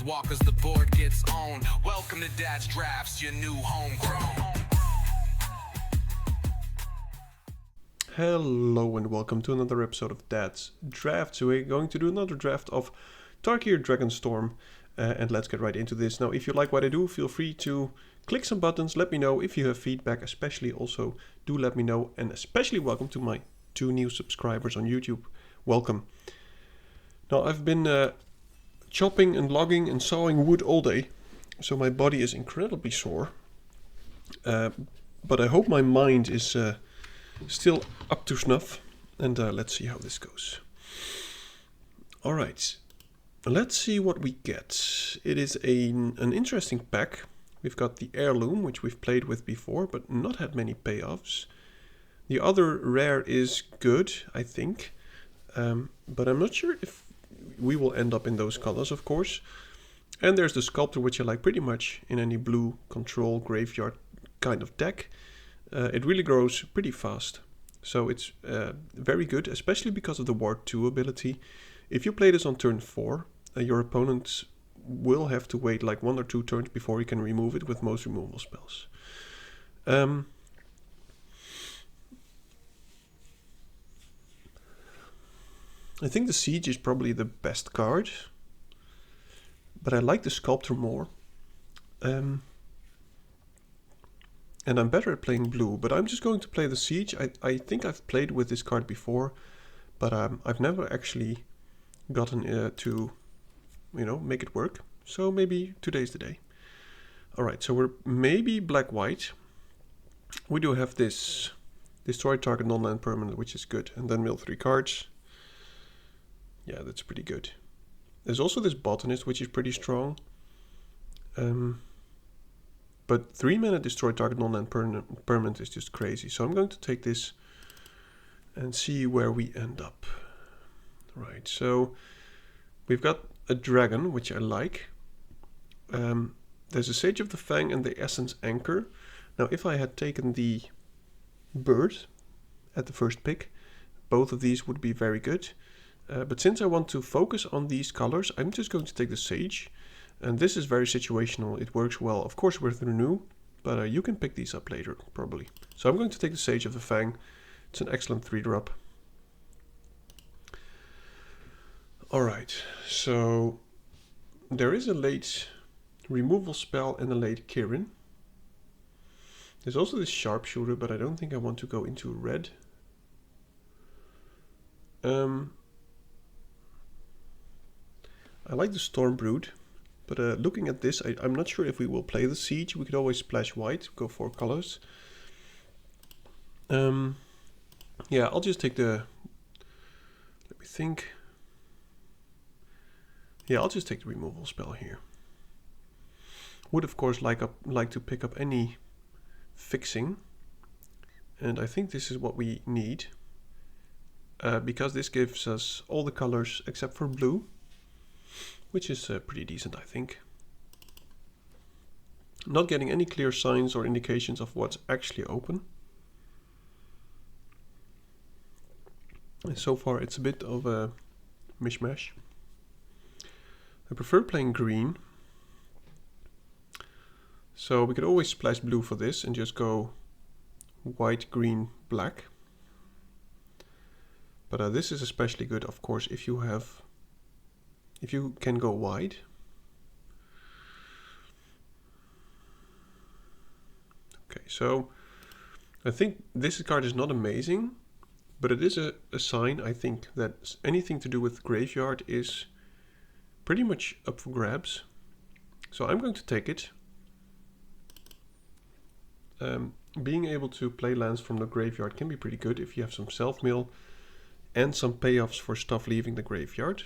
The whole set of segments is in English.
walk as the board gets owned. Welcome to Dad's Drafts, your new homegrown. Hello and welcome to another episode of Dad's Drafts. We're going to do another draft of Tarkir Dragonstorm, and let's get right into this. Now, if you like what I do, feel free to click some buttons, let me know if you have feedback, especially also do let me know, and especially welcome to my 2 new subscribers on YouTube. Welcome. Now, I've been chopping and logging and sawing wood all day, so my body is incredibly sore, but I hope my mind is still up to snuff, and let's see how this goes. Alright, let's see what we get. It is an interesting pack. We've got the Heirloom, which we've played with before, but not had many payoffs. The other rare is good, I think, but I'm not sure if we will end up in those colors, of course. And there's the Sculptor, which I like pretty much in any blue control graveyard kind of deck. It really grows pretty fast, so it's very good, especially because of the Ward 2 ability. If you play this on turn 4, your opponent will have to wait like 1 or 2 turns before he can remove it with most removal spells. I think the Siege is probably the best card, but I like the Sculptor more. And I'm better at playing blue, but I'm just going to play the Siege. I think I've played with this card before, but I've never actually gotten to, make it work. So maybe today's the day. Alright, so we're maybe black-white. We do have this Destroy Target Non-Land Permanent, which is good. And then mill 3 cards. Yeah, that's pretty good. There's also this Botanist, which is pretty strong. But 3-mana Destroy Target Non-Land Permanent is just crazy. So I'm going to take this and see where we end up. Right, so we've got a dragon, which I like. There's a Sage of the Fang and the Essence Anchor. Now, if I had taken the bird at the first pick, both of these would be very good. But since I want to focus on these colors, I'm just going to take the Sage. And this is very situational. It works well, of course, with Renew, but you can pick these up later, probably. So I'm going to take the Sage of the Fang. It's an excellent 3-drop. Alright, so there is a late removal spell and a late Kirin. There's also this Sharpshooter, but I don't think I want to go into red. I like the Stormbrood. But looking at this, I'm not sure if we will play the Siege. We could always splash white, go 4 colors. Yeah, I'll just take the... Let me think. Yeah, I'll just take the removal spell here. Would, of course, like to pick up any fixing. And I think this is what we need. Because this gives us all the colors except for blue. Which is pretty decent, I think. Not getting any clear signs or indications of what's actually open. And so far it's a bit of a mishmash. I prefer playing green. So we could always splash blue for this and just go white, green, black. But this is especially good, of course, if you can go wide. Okay, so I think this card is not amazing, but it is a sign, I think, that anything to do with graveyard is pretty much up for grabs. So I'm going to take it. Being able to play lands from the graveyard can be pretty good if you have some self-mill and some payoffs for stuff leaving the graveyard.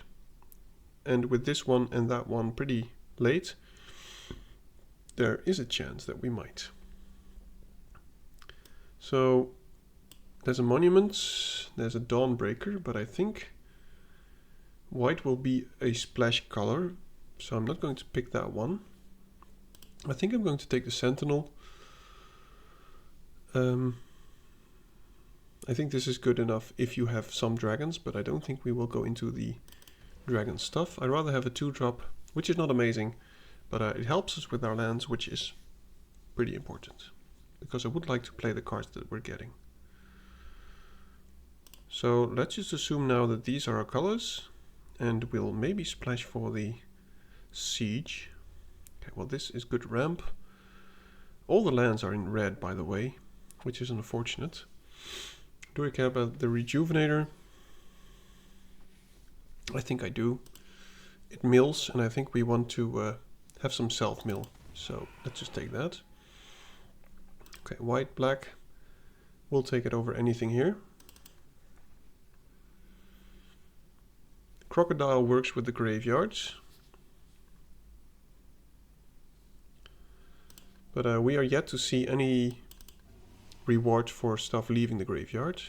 And with this one and that one pretty late, there is a chance that we might. So there's a Monument, there's a Dawnbreaker, but I think white will be a splash color, so I'm not going to pick that one. I think I'm going to take the Sentinel. I think this is good enough if you have some dragons, but I don't think we will go into the dragon stuff. I'd rather have a 2-drop which is not amazing, but it helps us with our lands, which is pretty important, because I would like to play the cards that we're getting. So let's just assume now that these are our colors, and we'll maybe splash for the siege. Okay, well, this is good ramp. All the lands are in red, by the way, which is unfortunate. Do I care about the rejuvenator? I think I do. It mills, and I think we want to have some self-mill. So let's just take that. Okay, white, black. We'll take it over anything here. Crocodile works with the graveyards. But we are yet to see any reward for stuff leaving the graveyard.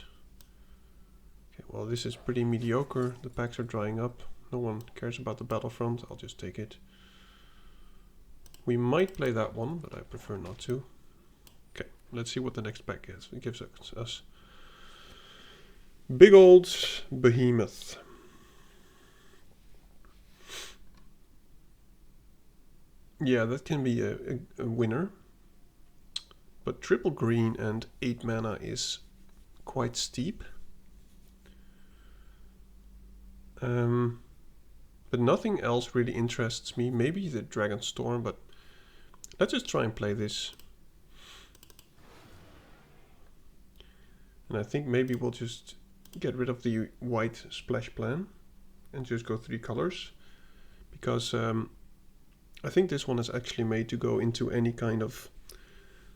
Okay, well, this is pretty mediocre. The packs are drying up. No one cares about the battlefront. I'll just take it. We might play that one, but I prefer not to. Okay, let's see what the next pack is. It gives us big old behemoth. Yeah, that can be a winner. But triple green and 8 mana is quite steep. But nothing else really interests me. Maybe the Dragonstorm, but let's just try and play this. And I think maybe we'll just get rid of the white splash plan and just go 3 colors. Because I think this one is actually made to go into any kind of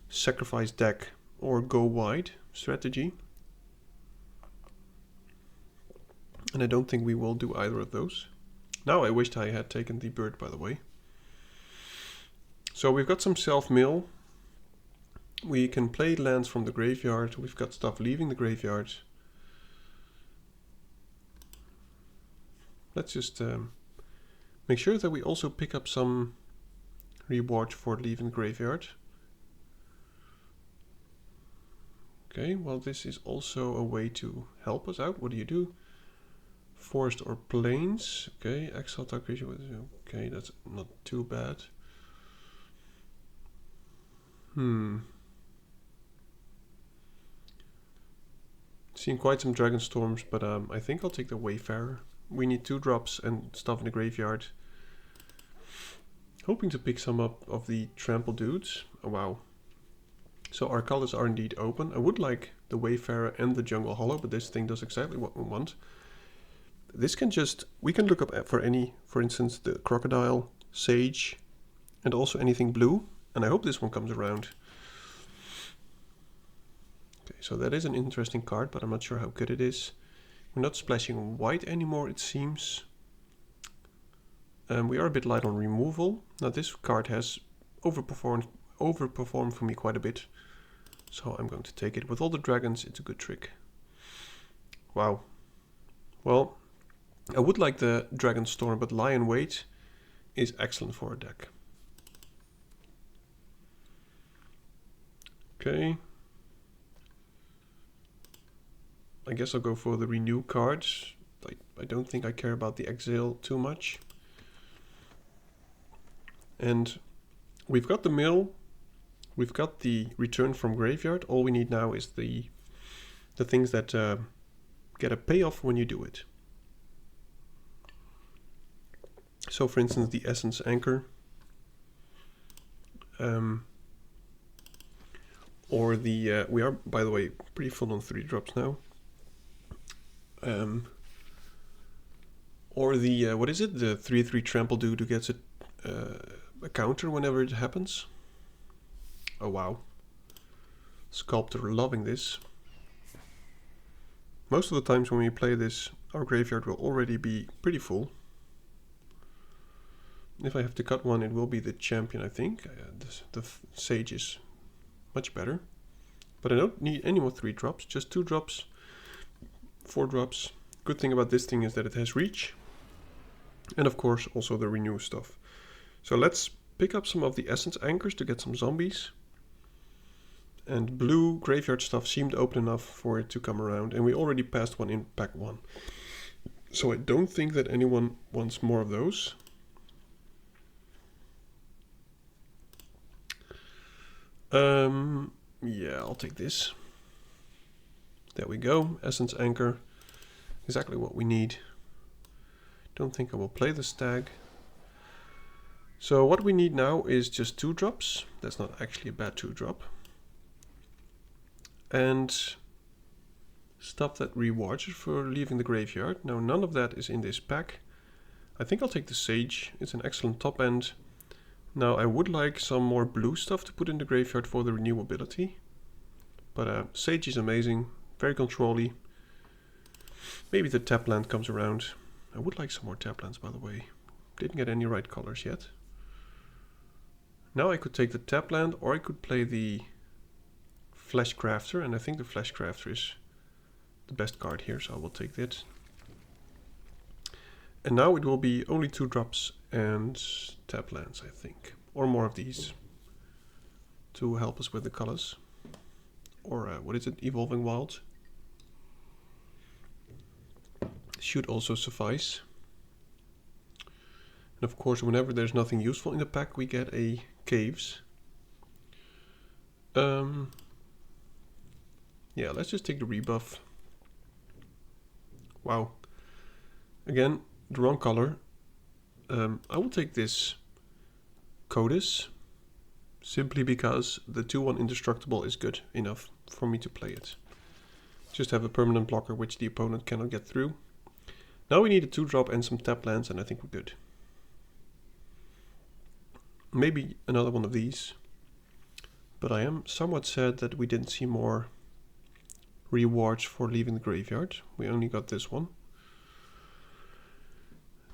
sacrifice deck or go wide strategy. And I don't think we will do either of those. Now I wished I had taken the bird, by the way. So we've got some self-mill. We can play lands from the graveyard. We've got stuff leaving the graveyard. Let's just make sure that we also pick up some reward for leaving the graveyard. Okay, well, this is also a way to help us out. What do? Forest or plains. Okay, exile Tarkir. Okay, that's not too bad. Seen quite some Dragonstorms, but I think I'll take the Wayfarer. We need 2 drops and stuff in the graveyard. Hoping to pick some up of the trample dudes. Oh, wow. So our colors are indeed open. I would like the Wayfarer and the Jungle Hollow, but this thing does exactly what we want. This can just, we can look up for any, for instance, the Crocodile, Sage, and also anything blue. And I hope this one comes around. Okay, so that is an interesting card, but I'm not sure how good it is. We're not splashing white anymore, it seems. We are a bit light on removal. Now this card has overperformed for me quite a bit. So I'm going to take it. With all the dragons, it's a good trick. Wow. Well, I would like the Dragonstorm, but Lion Weight is excellent for a deck. Okay. I guess I'll go for the renew cards. I don't think I care about the exile too much. And we've got the mill. We've got the return from graveyard. All we need now is the things that get a payoff when you do it. So for instance, the Essence Anchor. Or the, we are, by the way, pretty full on 3 drops now. Or the, what is it? The 3/3 trample dude who gets a counter whenever it happens. Oh wow. Sculptor loving this. Most of the times when we play this, our graveyard will already be pretty full. If I have to cut one, it will be the champion, I think. The Sage is much better. But I don't need any more 3 drops, just 2 drops, 4 drops. Good thing about this thing is that it has reach. And of course also the renew stuff. So let's pick up some of the Essence Anchors to get some zombies. And blue graveyard stuff seemed open enough for it to come around. And we already passed one in pack 1. So I don't think that anyone wants more of those. Yeah, I'll take this. There we go. Essence Anchor. Exactly what we need. Don't think I will play the stag. So what we need now is just 2 drops. That's not actually a bad 2 drop. And stop that rewards for leaving the graveyard. Now none of that is in this pack. I think I'll take the Sage. It's an excellent top end. Now I would like some more blue stuff to put in the graveyard for the renewability. But Sage is amazing. Very control-y. Maybe the tap land comes around. I would like some more tap lands, by the way. Didn't get any right colors yet. Now I could take the tap land, or I could play the Flash Crafter, and I think the Flash Crafter is the best card here, so I will take that. And now it will be only 2 drops and tap lands, I think. Or more of these to help us with the colors. Or what is it? Evolving Wild. Should also suffice. And of course, whenever there's nothing useful in the pack, we get a Caves. Yeah, let's just take the rebuff. Wow. Again, the wrong color. I will take this Codis, simply because the 2/1 indestructible is good enough for me to play it. Just have a permanent blocker which the opponent cannot get through. Now we need a 2-drop and some tap lands, and I think we're good. Maybe another one of these. But I am somewhat sad that we didn't see more rewards for leaving the graveyard. We only got this one.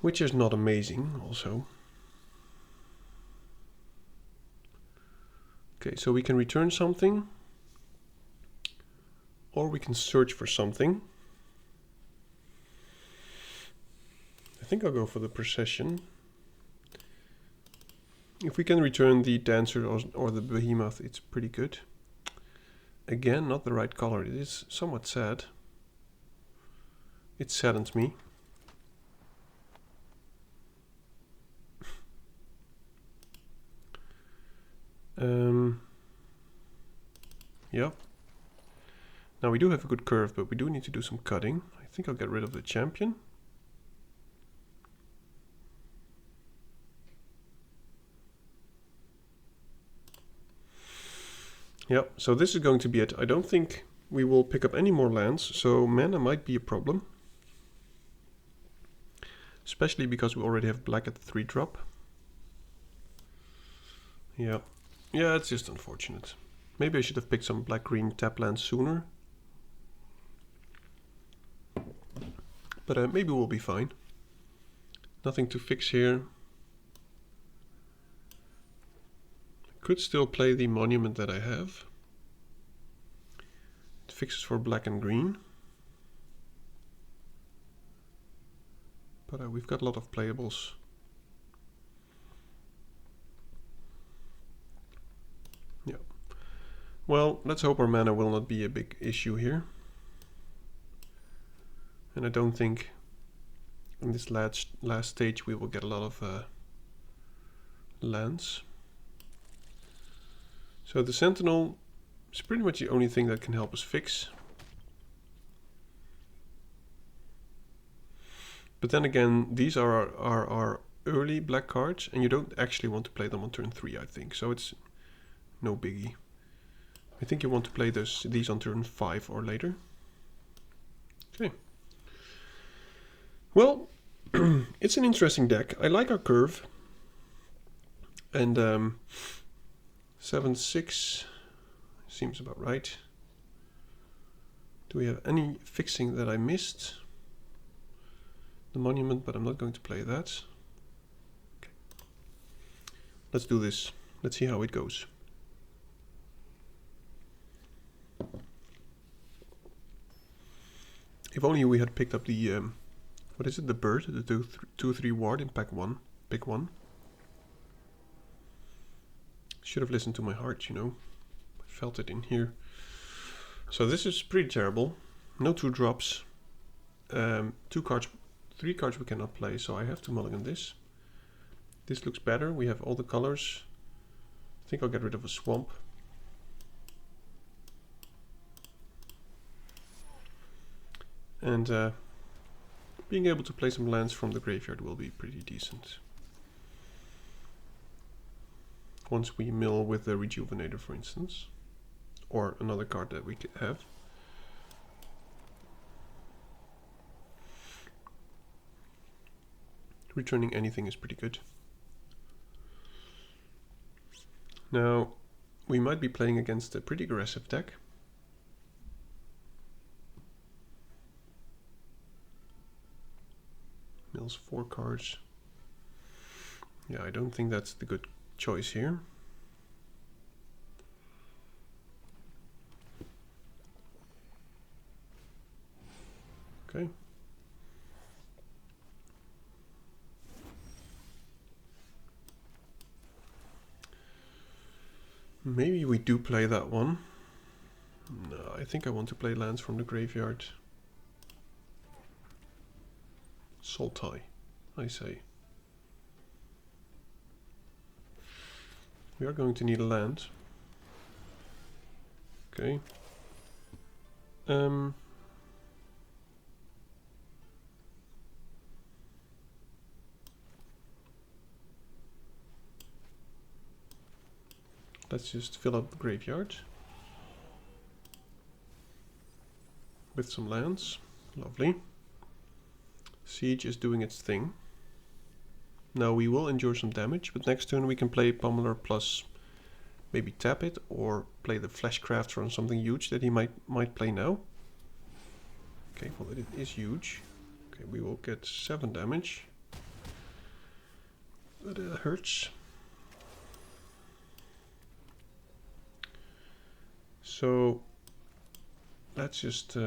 Which is not amazing also. Okay, so we can return something. Or we can search for something. I think I'll go for the Procession. If we can return the Dancer or the Behemoth, it's pretty good. Again, not the right color. It is somewhat sad. It saddens me. Yeah. Now we do have a good curve, but we do need to do some cutting. I think I'll get rid of the champion. Yeah, so this is going to be it. I don't think we will pick up any more lands, so mana might be a problem. Especially because we already have black at the 3-drop. Yeah. Yeah, it's just unfortunate. Maybe I should have picked some black-green tap lands sooner. But maybe we'll be fine. Nothing to fix here. Could still play the monument that I have. It fixes for black and green. But we've got a lot of playables. Yeah. Well, let's hope our mana will not be a big issue here. And I don't think in this last stage we will get a lot of lands. So the Sentinel is pretty much the only thing that can help us fix. But then again, these are our early black cards, and you don't actually want to play them on turn 3, I think. So it's no biggie. I think you want to play these on turn 5 or later. Okay. Well, it's an interesting deck. I like our curve. And 7-6 seems about right. Do we have any fixing that I missed? The monument, but I'm not going to play that. Okay. Let's do this. Let's see how it goes. If only we had picked up the what is it? The bird, the 2/3 ward in pack 1. Pick 1. Should have listened to my heart, you know. I felt it in here. So this is pretty terrible. No 2 drops. 2 cards, 3 cards we cannot play, so I have to mulligan this. This looks better. We have all the colors. I think I'll get rid of a swamp. And being able to play some lands from the graveyard will be pretty decent. Once we mill with the Rejuvenator, for instance, or another card that we could have. Returning anything is pretty good. Now, we might be playing against a pretty aggressive deck. Mills 4 cards. Yeah, I don't think that's the good choice here. Okay. Maybe we do play that one. No, I think I want to play lands from the graveyard. Sultai, I say. We are going to need a land. Okay. Let's just fill up the graveyard with some lands. Lovely. Siege is doing its thing. Now we will endure some damage, but next turn we can play Pummeler plus maybe tap it or play the Fleshcrafter on something huge that he might play now. Okay, well it is huge. Okay, we will get 7 damage. But it hurts. So let's just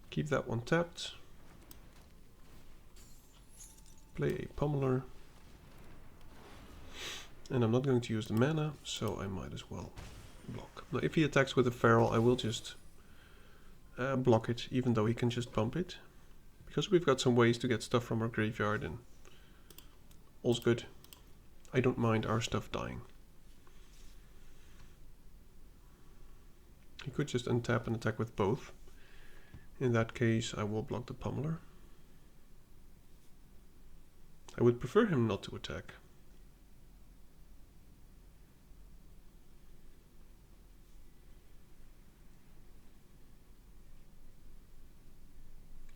keep that one tapped. Play a Pummeler. And I'm not going to use the mana, so I might as well block. Now if he attacks with a Feral, I will just block it, even though he can just pump it. Because we've got some ways to get stuff from our graveyard and all's good. I don't mind our stuff dying. He could just untap and attack with both. In that case, I will block the Pummeler. I would prefer him not to attack.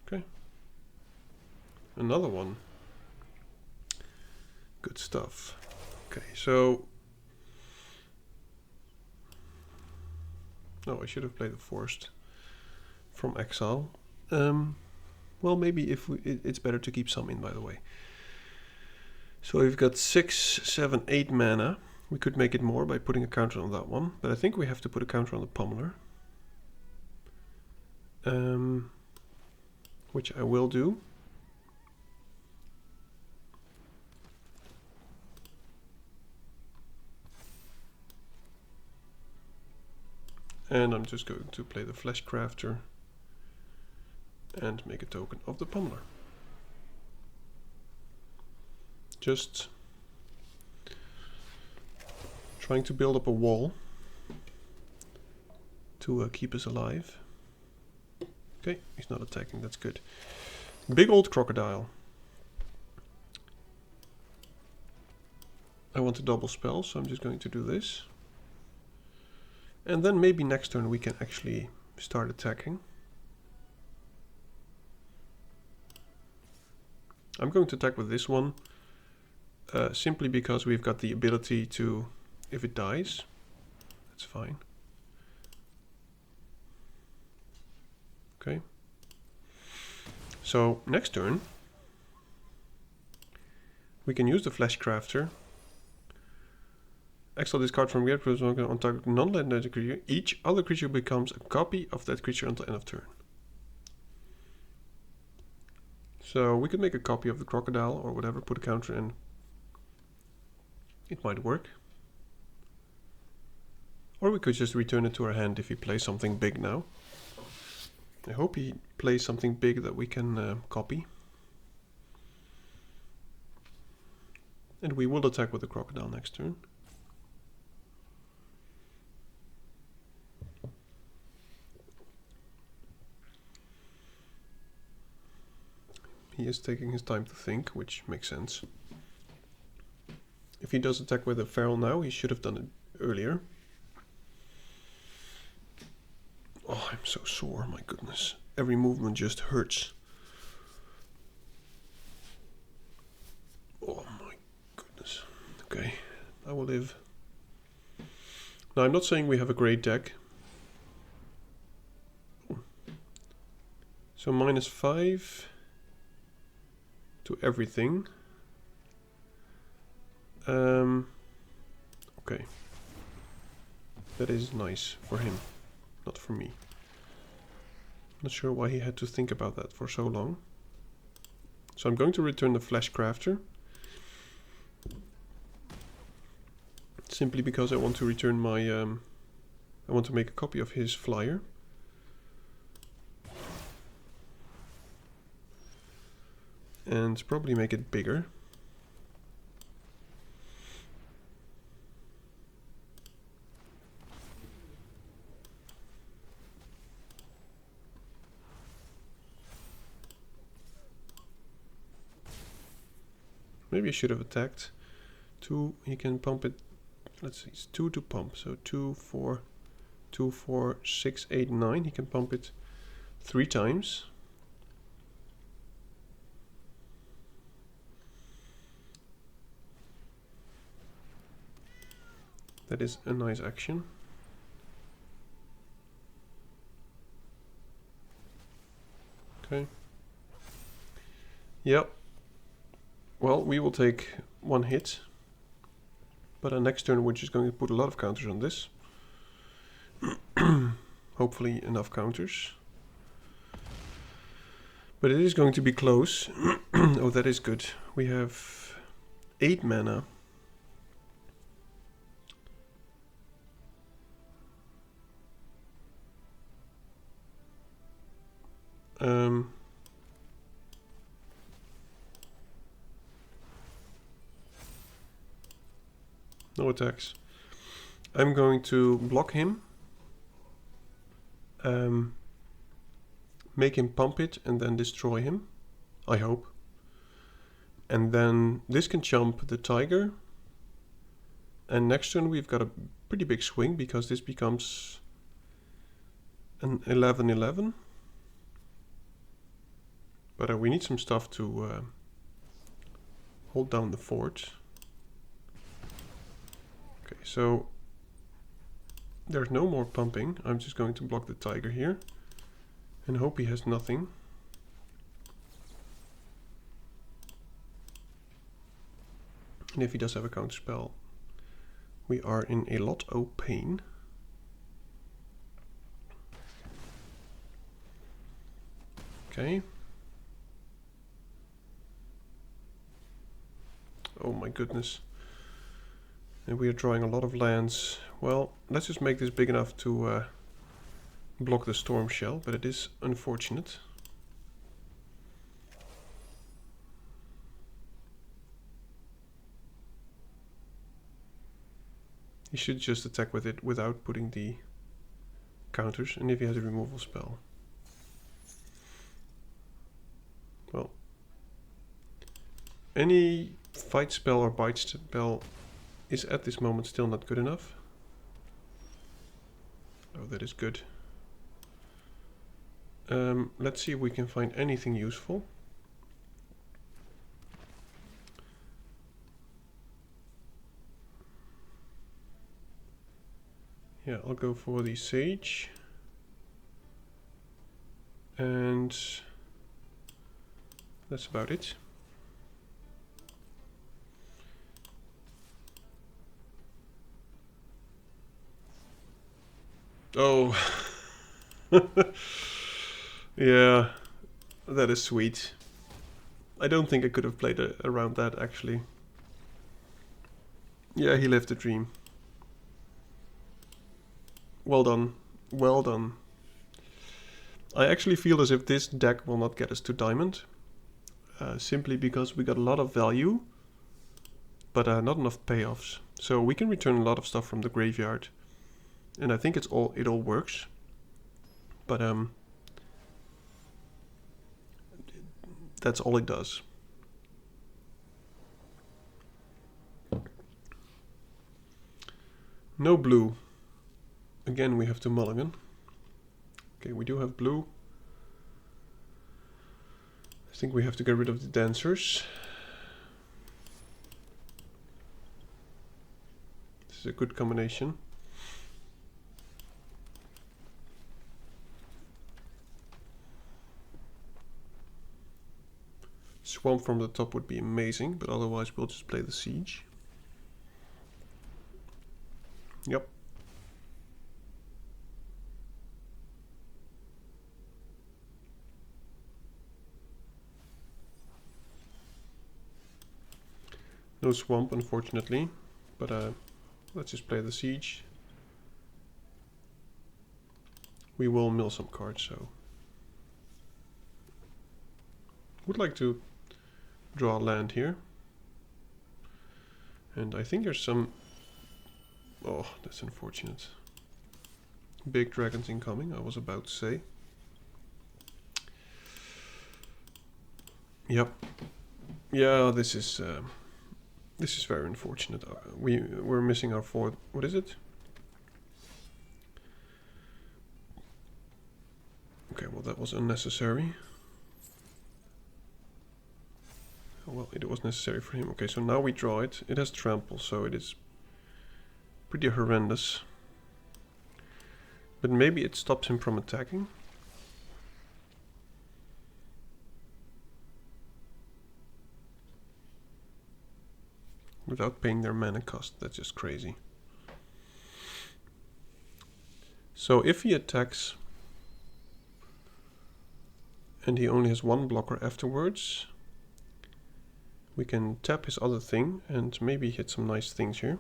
Okay. Another one. Good stuff. Okay, so... No, I should have played the Forced from Exile. Well, maybe if it's better to keep some in, by the way. So we've got 6, 7, 8 mana. We could make it more by putting a counter on that one, but I think we have to put a counter on the Pummeler. Which I will do. And I'm just going to play the Fleshcrafter and make a token of the Pummeler. Just trying to build up a wall to keep us alive. Okay, he's not attacking, that's good. Big old crocodile. I want a double spell, so I'm just going to do this. And then maybe next turn we can actually start attacking. I'm going to attack with this one, simply because we've got the ability to, if it dies, that's fine. Okay. So next turn, we can use the Fleshcrafter. Exile this card from graveyard on target non-legendary creature. Each other creature becomes a copy of that creature until end of turn. So we could make a copy of the crocodile or whatever, put a counter in. It might work. Or we could just return it to our hand if he plays something big now. I hope he plays something big that we can copy. And we will attack with the crocodile next turn. is taking his time to think, which makes sense. If he does attack with a feral now, he should have done it earlier. Oh, I'm so sore, my goodness. Every movement just hurts. Oh my goodness. Okay, I will live. Now, I'm not saying we have a great deck. So -5 to everything. Okay. That is nice for him, not for me. Not sure why he had to think about that for so long. So I'm going to return the Flash Crafter. Simply because I want to return my... I want to make a copy of his flyer. And probably make it bigger. Maybe I should have attacked. 2, he can pump it. Let's see, it's 2 to pump. So 2, 4, 2, 4, 6, 8, 9. He can pump it 3 times. That is a nice action. Okay. Yep. Well, we will take 1 hit. But next turn we're just going to put a lot of counters on this. Hopefully enough counters. But it is going to be close. Oh, that is good. We have 8 mana. No attacks. I'm going to block him. Make him pump it and then destroy him. I hope. And then this can jump the tiger. And next turn we've got a pretty big swing because this becomes an 11/11. But we need some stuff to hold down the fort. Okay, so there's no more pumping. I'm just going to block the tiger here and hope he has nothing. And if he does have a counter spell, we are in a lot of pain. Okay. Oh my goodness. And we are drawing a lot of lands. Well, let's just make this big enough to block the storm shell, but it is unfortunate. He should just attack with it without putting the counters, and if he has a removal spell. Well, any fight spell or bite spell is at this moment still not good enough. Oh, that is good. Let's see if we can find anything useful. Yeah, I'll go for the sage. And that's about it. Oh, yeah, that is sweet. I don't think I could have played around that, actually. Yeah, he lived the dream. Well done, well done. I actually feel as if this deck will not get us to diamond. Simply because we got a lot of value, but not enough payoffs. So we can return a lot of stuff from the graveyard. And I think it all works, but That's all it does. No blue. Again, we have to mulligan. Okay, we do have blue. I think we have to get rid of the dancers. This is a good combination. Swamp from the top would be amazing, but otherwise we'll just play the siege. Yep. No swamp, unfortunately, but let's just play the siege. We will mill some cards, so would like to draw land here, and I think there's some. Oh, that's unfortunate. Big dragons incoming, I was about to say. Yep. Yeah, this is very unfortunate. We're missing our fourth. What is it? Okay, well that was unnecessary. Well, it was necessary for him. Okay, so now we draw it. It has trample, so it is pretty horrendous. But maybe it stops him from attacking. Without paying their mana cost. That's just crazy. So if he attacks and he only has one blocker afterwards, we can tap his other thing and maybe hit some nice things here.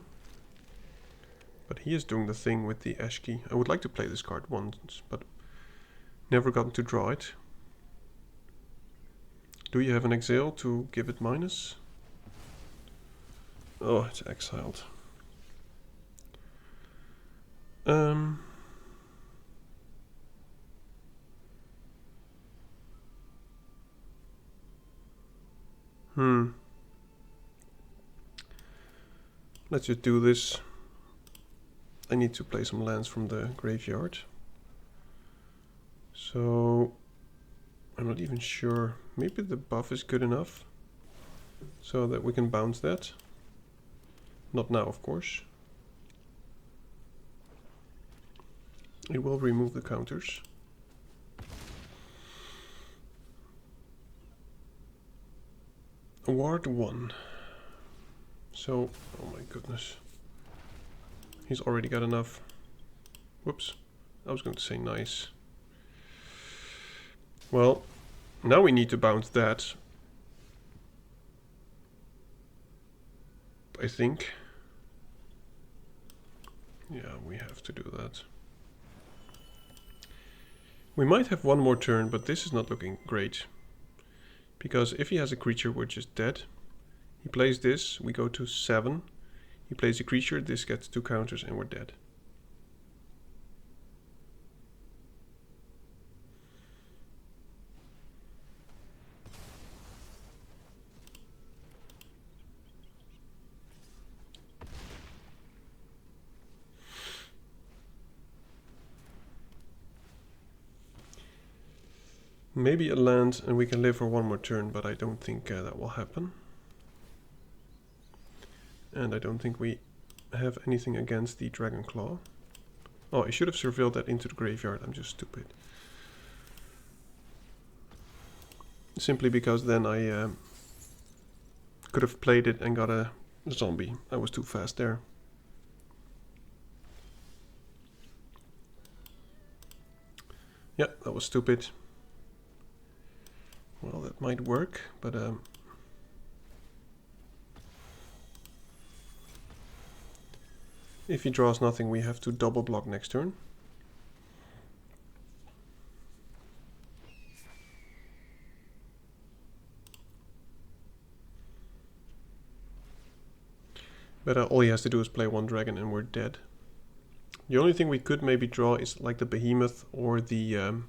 But he is doing the thing with the Ash Key. I would like to play this card once, but never gotten to draw it. Do you have an exile to give it minus? Oh, it's exiled. Let's just do this. I need to play some lands from the graveyard. So I'm not even sure. Maybe the buff is good enough so that we can bounce that. Not now, of course. It will remove the counters. Ward 1. So, oh my goodness. He's already got enough. Whoops. I was going to say nice. Well, now we need to bounce that. I think. Yeah, we have to do that. We might have one more turn, but this is not looking great. Because if he has a creature, we're just dead. He plays this, we go to 7. He plays a creature, this gets 2 counters and we're dead. Maybe a land and we can live for one more turn, but I don't think that will happen. And I don't think we have anything against the Dragon Claw. Oh, I should have surveilled that into the graveyard. I'm just stupid. Simply because then I could have played it and got a zombie. I was too fast there. Yeah, that was stupid. Well, that might work, but if he draws nothing, we have to double block next turn. But all he has to do is play one dragon and we're dead. The only thing we could maybe draw is like the behemoth or the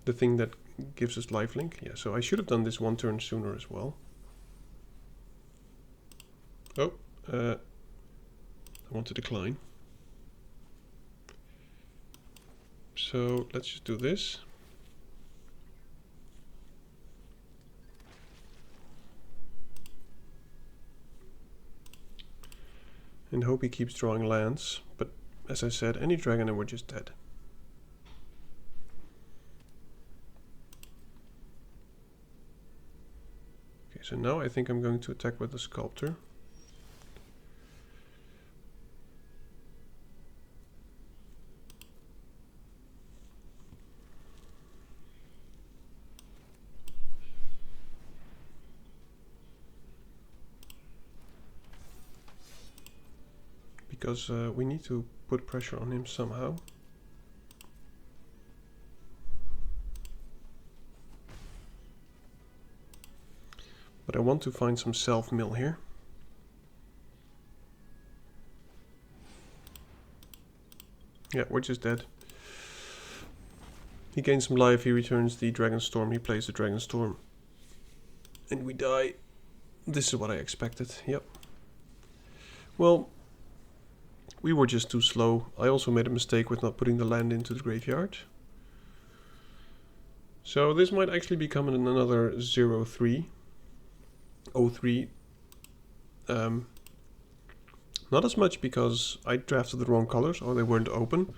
The thing that gives us lifelink. Yeah, so I should have done this one turn sooner as well. Oh, I want to decline. So let's just do this. And hope he keeps drawing lands, but as I said, any dragon and we're just dead. Okay, so now I think I'm going to attack with the Sculptor. Because we need to put pressure on him somehow. But I want to find some self-mill here. Yeah, we're just dead. He gains some life, he returns the Dragonstorm, he plays the Dragonstorm. And we die. This is what I expected, yep. Well, we were just too slow. I also made a mistake with not putting the land into the graveyard. So this might actually become another 0-3. 0-3. Not as much because I drafted the wrong colors or they weren't open.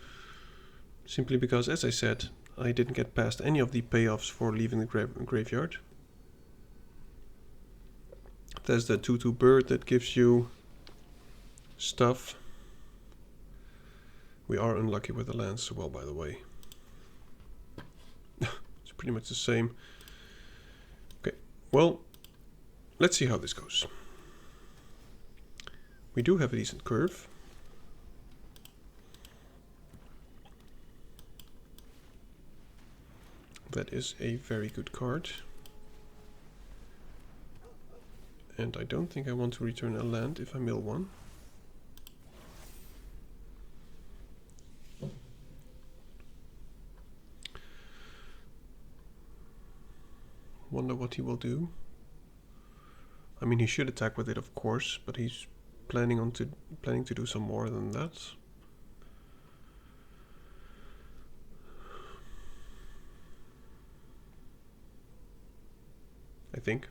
Simply because, as I said, I didn't get past any of the payoffs for leaving the graveyard. There's the 2/2 bird that gives you stuff. We are unlucky with the lands as well, by the way. It's pretty much the same. Okay, well, let's see how this goes. We do have a decent curve. That is a very good card. And I don't think I want to return a land if I mill one. Wonder what he will do. I mean, he should attack with it, of course, but he's planning to do some more than that. I think.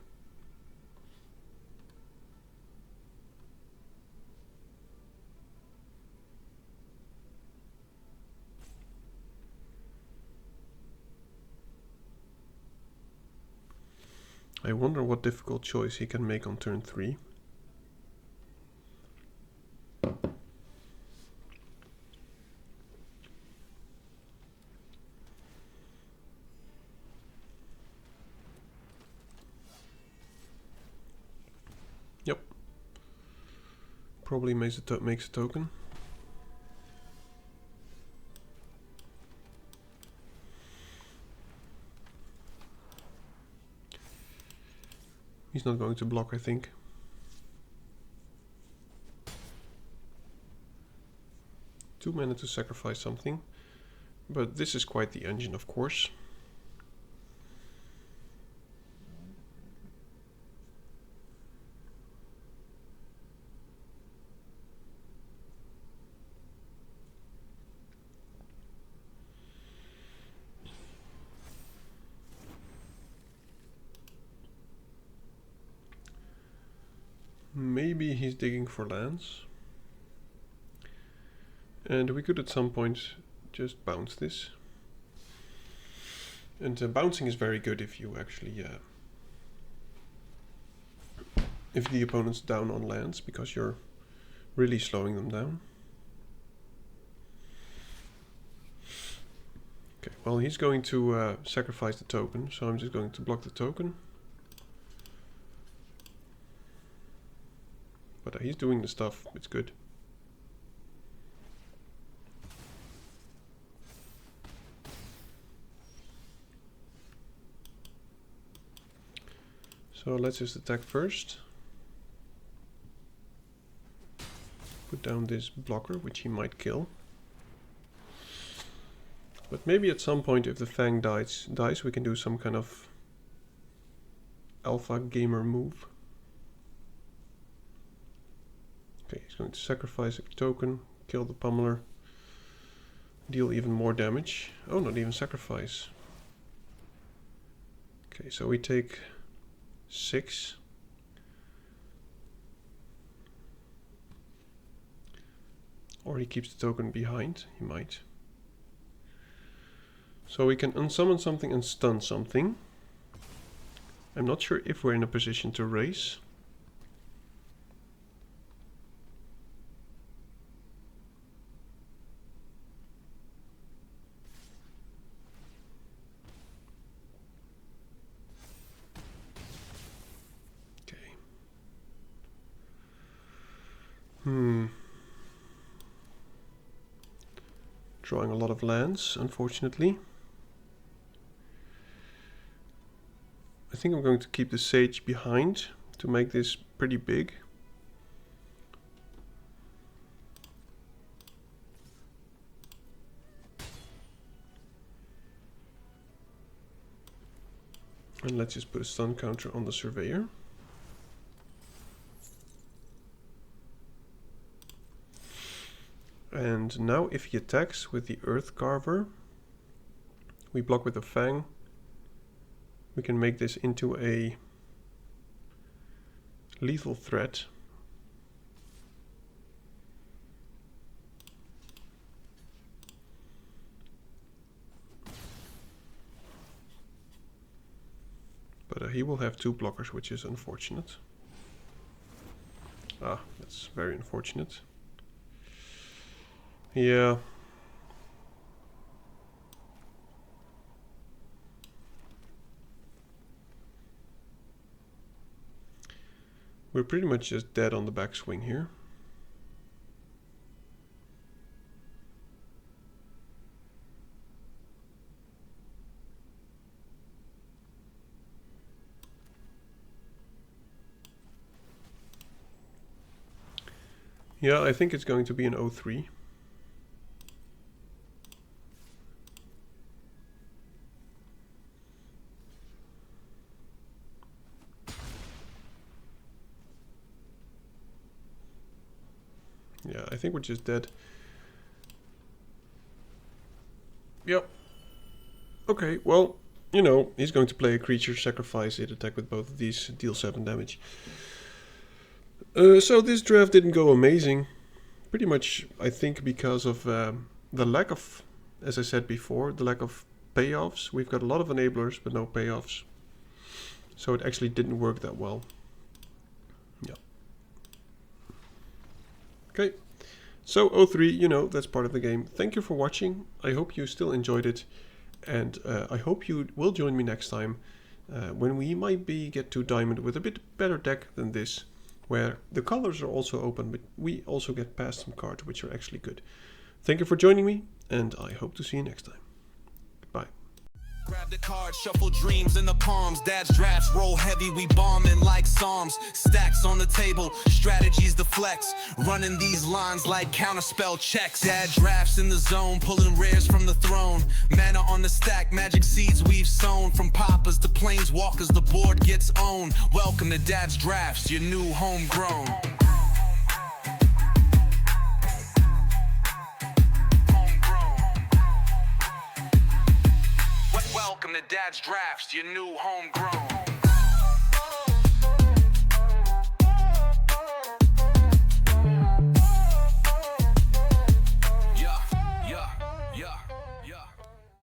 I wonder what difficult choice he can make on turn 3. Yep. Probably makes a token. He's not going to block, I think. Two mana to sacrifice something. But this is quite the engine, of course. Maybe he's digging for lands. And we could at some point just bounce this. And bouncing is very good if you actually... if the opponent's down on lands, because you're really slowing them down. Okay, well, he's going to sacrifice the token, so I'm just going to block the token. But he's doing the stuff, it's good. So let's just attack first. Put down this blocker, which he might kill. But maybe at some point, if the Fang dies, we can do some kind of alpha gamer move. Okay, he's going to sacrifice a token, kill the pummeler, deal even more damage. Oh, not even sacrifice. Okay, so we take 6. Or he keeps the token behind, he might. So we can unsummon something and stun something. I'm not sure if we're in a position to raise. Okay. Drawing a lot of lands, unfortunately. I think I'm going to keep the Sage behind to make this pretty big. And let's just put a stun counter on the Surveyor. And now if he attacks with the Earth Carver, we block with the Fang. We can make this into a lethal threat. But he will have 2 blockers, which is unfortunate. Ah, that's very unfortunate. Yeah. We're pretty much just dead on the backswing here. Yeah, I think it's going to be an 0-3. Yeah, I think we're just dead. Yep. Okay, well, you know, he's going to play a creature, sacrifice it, attack with both of these, deal 7 damage. So this draft didn't go amazing. Pretty much, I think, because of the lack of, as I said before, the lack of payoffs. We've got a lot of enablers, but no payoffs. So it actually didn't work that well. Yeah. Okay, so 0-3, you know, that's part of the game. Thank you for watching. I hope you still enjoyed it. And I hope you will join me next time when we might get to Diamond with a bit better deck than this, where the colors are also open, but we also get past some cards which are actually good. Thank you for joining me, and I hope to see you next time. Goodbye. Grab the card, shuffle dreams in the palms. Dad's drafts roll heavy, we bombing like psalms. Stacks on the table, strategies to flex. Running these lines like counterspell checks. Dad drafts in the zone, pulling rares from the throne. Mana on the stack, magic seeds we've sown. From poppers to planeswalkers, the board gets owned. Welcome to Dad's drafts, your new homegrown. Welcome to Dad's drafts, your new homegrown.